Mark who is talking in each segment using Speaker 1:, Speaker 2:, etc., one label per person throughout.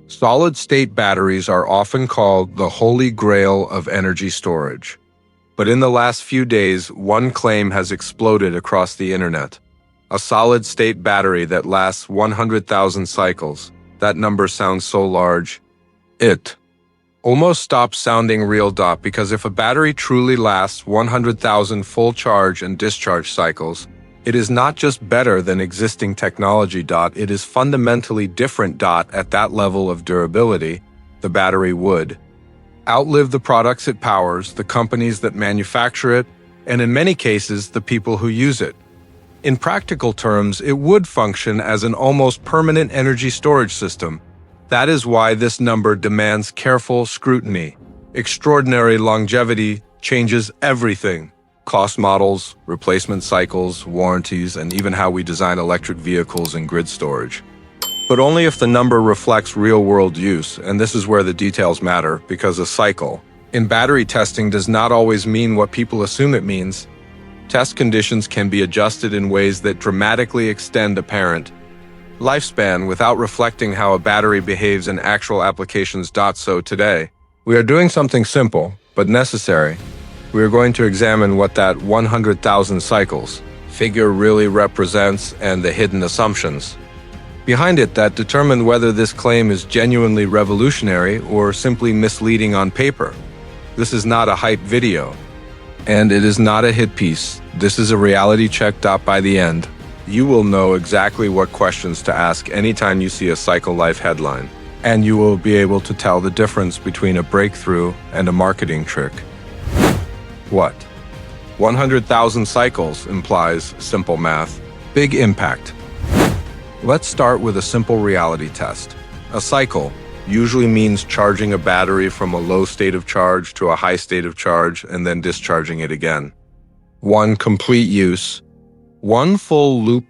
Speaker 1: Solid-state batteries are often called the holy grail of energy storage. But in the last few days, one claim has exploded across the internet. A solid-state battery that lasts 100,000 cycles. That number sounds so large. It almost stops sounding real. Because if a battery truly lasts 100,000 full charge and discharge cycles, it is not just better than existing technology. It is fundamentally different. At that level of durability, the battery would outlive the products it powers, the companies that manufacture it, and in many cases, the people who use it. In practical terms, it would function as an almost permanent energy storage system. That is why this number demands careful scrutiny. Extraordinary longevity changes everything. Cost models, replacement cycles, warranties, and even how we design electric vehicles and grid storage. But only if the number reflects real-world use, and this is where the details matter, because a cycle in battery testing does not always mean what people assume it means. Test conditions can be adjusted in ways that dramatically extend apparent lifespan without reflecting how a battery behaves in actual applications. So today, we are doing something simple, but necessary. We are going to examine what that 100,000 cycles figure really represents and the hidden assumptions behind it that determine whether this claim is genuinely revolutionary or simply misleading on paper. This is not a hype video, and it is not a hit piece. This is a reality check. By the end, you will know exactly what questions to ask anytime you see a cycle life headline, and you will be able to tell the difference between a breakthrough and a marketing trick. What? 100,000 cycles implies simple math, big impact. Let's start with a simple reality test. A cycle usually means charging a battery from a low state of charge to a high state of charge and then discharging it again. One complete use, one full loop.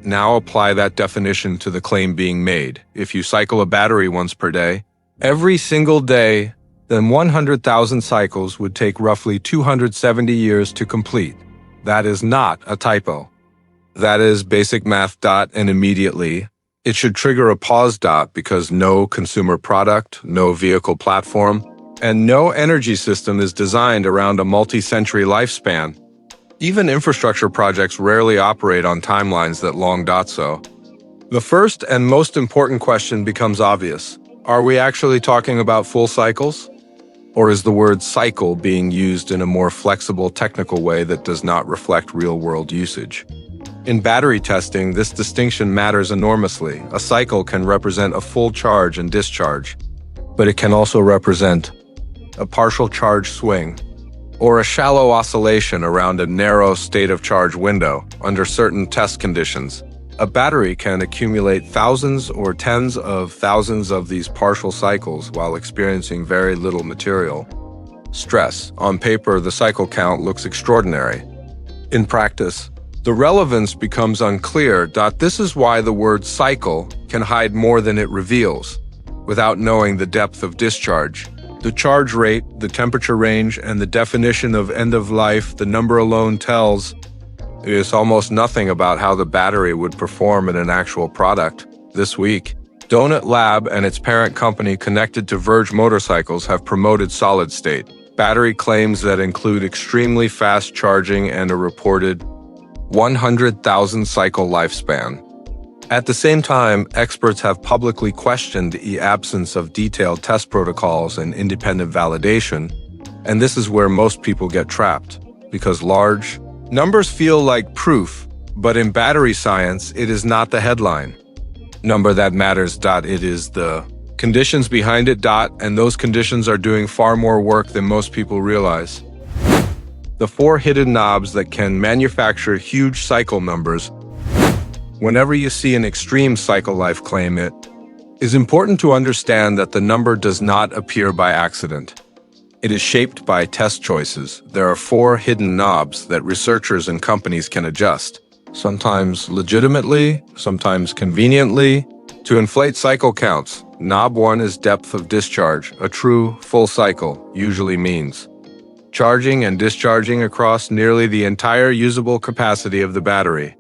Speaker 1: Now apply that definition to the claim being made. If you cycle a battery once per day, every single day, then 100,000 cycles would take roughly 270 years to complete. That is not a typo. That is basic math. And immediately, it should trigger a pause. Because no consumer product, no vehicle platform, and no energy system is designed around a multi-century lifespan. Even infrastructure projects rarely operate on timelines that long. So, the first and most important question becomes obvious. Are we actually talking about full cycles? Or is the word cycle being used in a more flexible technical way that does not reflect real-world usage? In battery testing, this distinction matters enormously. A cycle can represent a full charge and discharge, but it can also represent a partial charge swing or a shallow oscillation around a narrow state of charge window under certain test conditions. A battery can accumulate thousands or tens of thousands of these partial cycles while experiencing very little material stress. On paper, the cycle count looks extraordinary. In practice, the relevance becomes unclear. This is why the word cycle can hide more than it reveals. Without knowing the depth of discharge, the charge rate, the temperature range, and the definition of end of life, the number alone tells is almost nothing about how the battery would perform in an actual product. This week, Donut Lab and its parent company connected to Verge Motorcycles have promoted solid-state battery claims that include extremely fast charging and a reported 100,000 cycle lifespan. At the same time, experts have publicly questioned the absence of detailed test protocols and independent validation, and this is where most people get trapped, because large numbers feel like proof, but in battery science, it is not the headline number that matters. It is the conditions behind it. And those conditions are doing far more work than most people realize. The 4 hidden knobs that can manufacture huge cycle numbers. Whenever you see an extreme cycle life claim, it is important to understand that the number does not appear by accident. It is shaped by test choices. There are 4 hidden knobs that researchers and companies can adjust, sometimes legitimately, sometimes conveniently, to inflate cycle counts. Knob 1 is depth of discharge. A true full cycle usually means charging and discharging across nearly the entire usable capacity of the battery.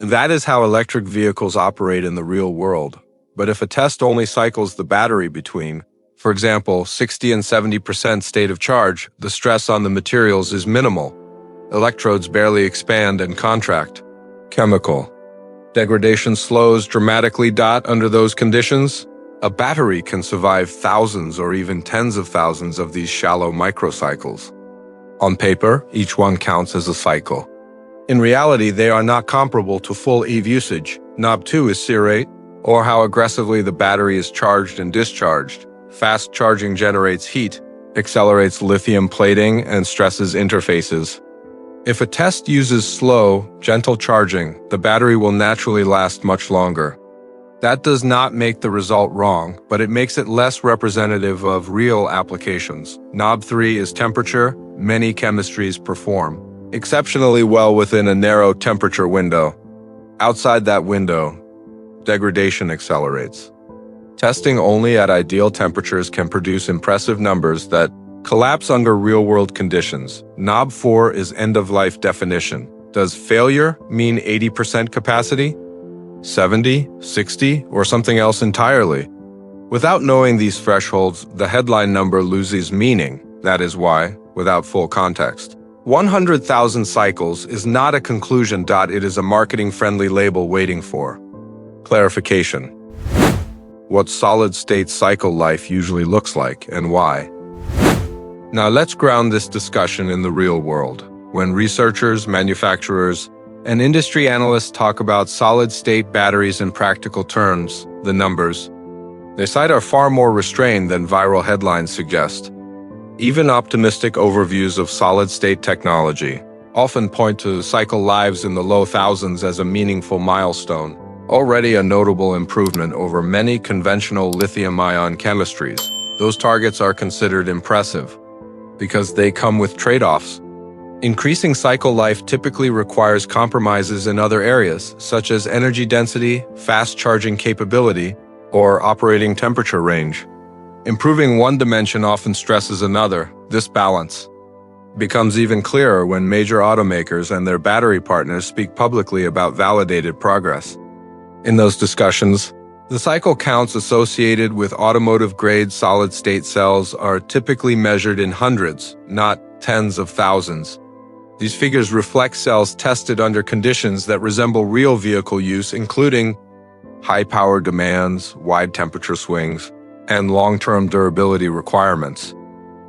Speaker 1: That is how electric vehicles operate in the real world. But if a test only cycles the battery between, for example, 60 and 70% state of charge, the stress on the materials is minimal. Electrodes barely expand and contract. Chemical degradation slows dramatically. Under those conditions, a battery can survive thousands or even tens of thousands of these shallow microcycles. On paper, each one counts as a cycle. In reality, they are not comparable to full EV usage. Knob 2 is serrate, or how aggressively the battery is charged and discharged. Fast charging generates heat, accelerates lithium plating, and stresses interfaces. If a test uses slow, gentle charging, the battery will naturally last much longer. That does not make the result wrong, but it makes it less representative of real applications. Knob 3 is temperature. Many chemistries perform exceptionally well within a narrow temperature window. Outside that window, degradation accelerates. Testing only at ideal temperatures can produce impressive numbers that collapse under real-world conditions. Knob 4 is end-of-life definition. Does failure mean 80% capacity? 70, 60, or something else entirely? Without knowing these thresholds, the headline number loses meaning. That is why, without full context, 100,000 cycles is not a conclusion. It is a marketing-friendly label waiting for clarification. What solid-state cycle life usually looks like and why. Now let's ground this discussion in the real world. When researchers, manufacturers, and industry analysts talk about solid-state batteries in practical terms, the numbers they cite are far more restrained than viral headlines suggest. Even optimistic overviews of solid-state technology often point to cycle lives in the low thousands as a meaningful milestone, already a notable improvement over many conventional lithium-ion chemistries. Those targets are considered impressive because they come with trade-offs. Increasing cycle life typically requires compromises in other areas, such as energy density, fast charging capability, or operating temperature range. Improving one dimension often stresses another. This balance becomes even clearer when major automakers and their battery partners speak publicly about validated progress. In those discussions, the cycle counts associated with automotive-grade solid-state cells are typically measured in hundreds, not tens of thousands. These figures reflect cells tested under conditions that resemble real vehicle use, including high power demands, wide temperature swings, and long-term durability requirements.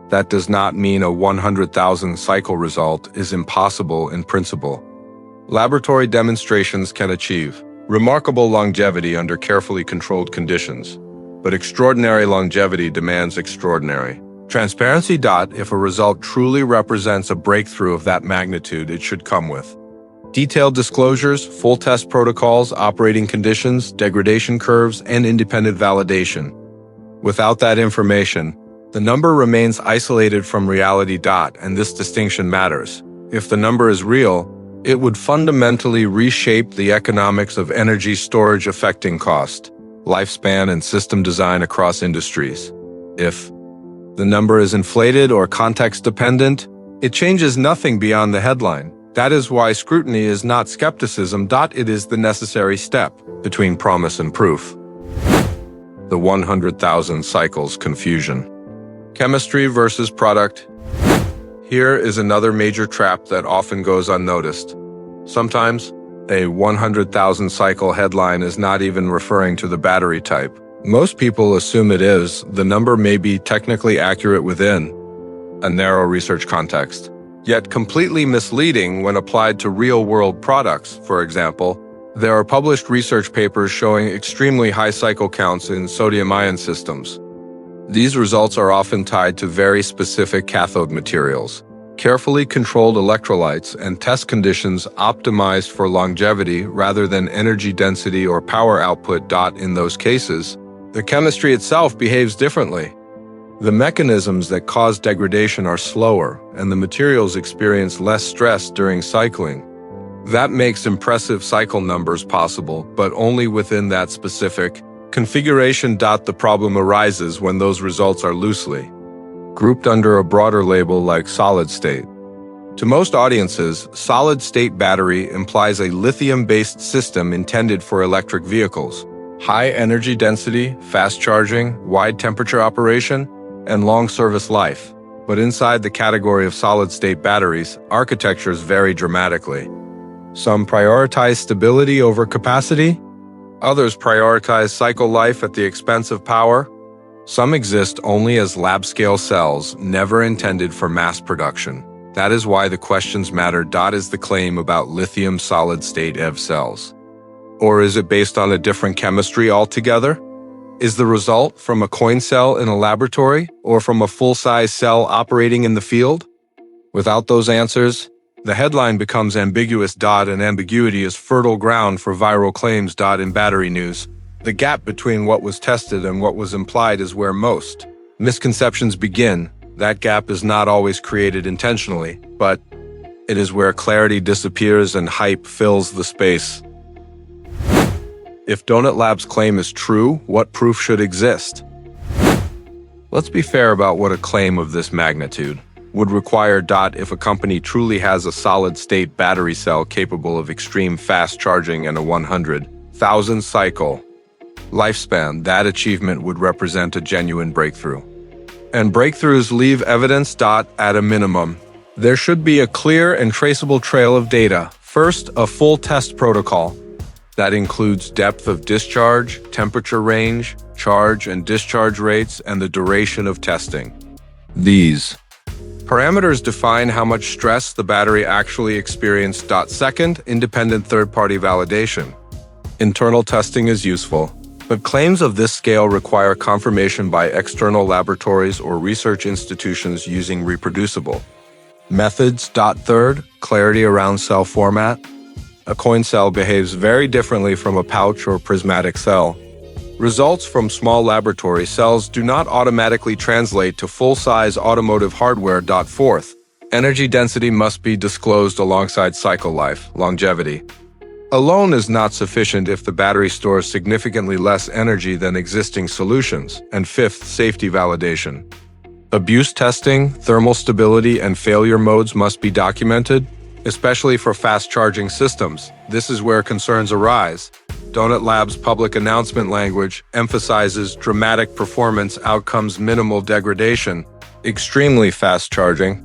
Speaker 1: That does not mean a 100,000 cycle result is impossible in principle. Laboratory demonstrations can achieve remarkable longevity under carefully controlled conditions, but extraordinary longevity demands extraordinary transparency. If a result truly represents a breakthrough of that magnitude, it should come with detailed disclosures, full test protocols, operating conditions, degradation curves, and independent validation. Without that information, the number remains isolated from reality. And this distinction matters. If the number is real, it would fundamentally reshape the economics of energy storage, affecting cost, lifespan, and system design across industries. If the number is inflated or context-dependent, it changes nothing beyond the headline. That is why scrutiny is not skepticism. It is the necessary step between promise and proof. The 100,000 cycles confusion. Chemistry versus product. Here is another major trap that often goes unnoticed. Sometimes, a 100,000 cycle headline is not even referring to the battery type. Most people assume it is. The number may be technically accurate within a narrow research context, yet completely misleading when applied to real-world products. For example, there are published research papers showing extremely high cycle counts in sodium-ion systems. These results are often tied to very specific cathode materials, carefully controlled electrolytes, and test conditions optimized for longevity rather than energy density or power output. In those cases, the chemistry itself behaves differently. The mechanisms that cause degradation are slower, and the materials experience less stress during cycling. That makes impressive cycle numbers possible, but only within that specific configuration. The problem arises when those results are loosely grouped under a broader label like solid-state. To most audiences, solid-state battery implies a lithium-based system intended for electric vehicles. high energy density, fast charging, wide temperature operation, and long service life. But inside the category of solid-state batteries, architectures vary dramatically. Some prioritize stability over capacity. Others prioritize cycle life at the expense of power. Some exist only as lab-scale cells, never intended for mass production. That is why the questions matter. Is the claim about lithium solid-state EV cells? Or is it based on a different chemistry altogether? Is the result from a coin cell in a laboratory or from a full-size cell operating in the field? Without those answers, the headline becomes ambiguous. And ambiguity is fertile ground for viral claims. In battery news, the gap between what was tested and what was implied is where most misconceptions begin. That gap is not always created intentionally, but it is where clarity disappears and hype fills the space. If Donut Labs' claim is true, what proof should exist? Let's be fair about what a claim of this magnitude would require. If a company truly has a solid-state battery cell capable of extreme fast charging and a 100,000 cycle lifespan, that achievement would represent a genuine breakthrough. And breakthroughs leave evidence. At a minimum, there should be a clear and traceable trail of data. First, a full test protocol. That includes depth of discharge, temperature range, charge and discharge rates, and the duration of testing. These parameters define how much stress the battery actually experienced. Second, independent third-party validation. Internal testing is useful, but claims of this scale require confirmation by external laboratories or research institutions using reproducible methods. Third, clarity around cell format. A coin cell behaves very differently from a pouch or prismatic cell. Results from small laboratory cells do not automatically translate to full-size automotive hardware. Fourth, energy density must be disclosed alongside cycle life, longevity. Alone is not sufficient if the battery stores significantly less energy than existing solutions. And fifth, safety validation. Abuse testing, thermal stability, and failure modes must be documented, especially for fast-charging systems. This is where concerns arise. Donut Labs' public announcement language emphasizes dramatic performance outcomes, minimal degradation, extremely fast charging,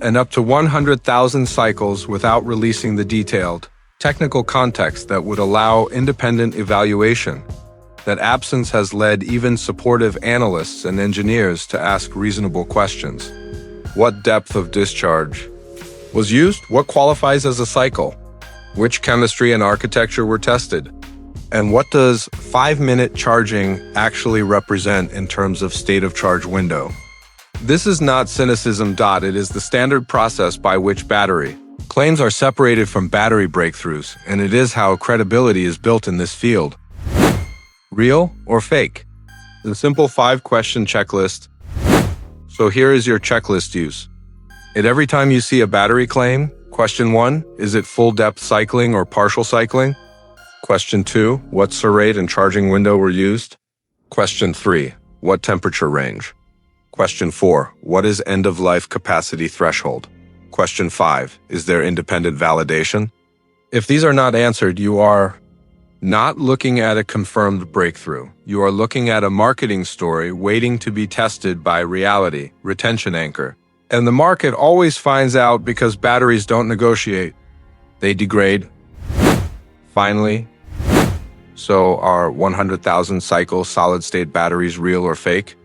Speaker 1: and up to 100,000 cycles without releasing the detailed technical context that would allow independent evaluation. That absence has led even supportive analysts and engineers to ask reasonable questions. What depth of discharge was used? What qualifies as a cycle? Which chemistry and architecture were tested? And what does 5-minute charging actually represent in terms of state of charge window? This is not cynicism. It is the standard process by which battery claims are separated from battery breakthroughs, and it is how credibility is built in this field. Real or fake? The simple 5-question checklist. So here is your checklist use. At every time you see a battery claim, question 1, is it full-depth cycling or partial cycling? Question 2, what rate and charging window were used? Question 3, what temperature range? Question 4, what is end-of-life capacity threshold? Question 5, is there independent validation? If these are not answered, you are not looking at a confirmed breakthrough. You are looking at a marketing story waiting to be tested by reality, retention anchor. And the market always finds out because batteries don't negotiate. They degrade. Finally, so are 100,000 cycle solid-state batteries real or fake?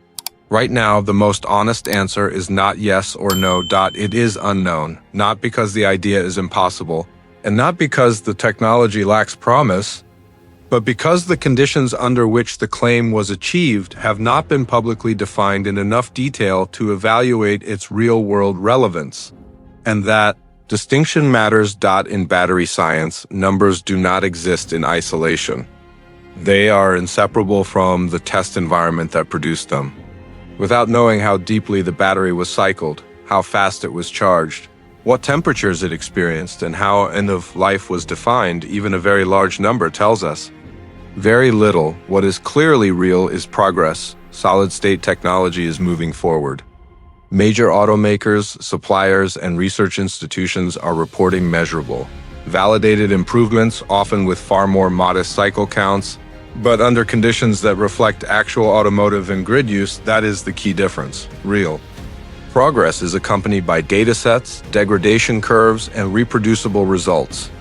Speaker 1: Right now, the most honest answer is not yes or no. It is unknown, not because the idea is impossible, and not because the technology lacks promise, but because the conditions under which the claim was achieved have not been publicly defined in enough detail to evaluate its real-world relevance. And that distinction matters. In battery science, numbers do not exist in isolation. They are inseparable from the test environment that produced them. Without knowing how deeply the battery was cycled, how fast it was charged, what temperatures it experienced, and how end of life was defined, even a very large number tells us very little. What is clearly real is progress. Solid-state technology is moving forward. Major automakers, suppliers, and research institutions are reporting measurable, validated improvements, often with far more modest cycle counts, But under conditions that reflect actual automotive and grid use, that is the key difference. Real progress is accompanied by datasets, degradation curves, and reproducible results.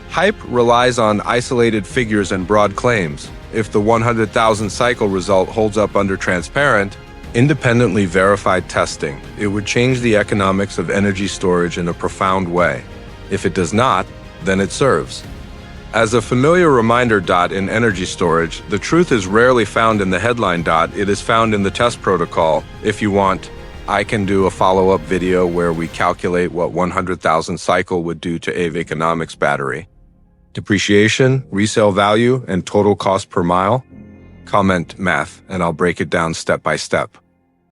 Speaker 1: Hype relies on isolated figures and broad claims. If the 100,000 cycle result holds up under transparent, independently verified testing, it would change the economics of energy storage in a profound way. If it does not, then it serves as a familiar reminder. In energy storage, the truth is rarely found in the headline. It is found in the test protocol. If you want, I can do a follow-up video where we calculate what 100,000 cycle would do to EV economics battery. Depreciation, resale value, and total cost per mile. Comment math, and I'll break it down step by step.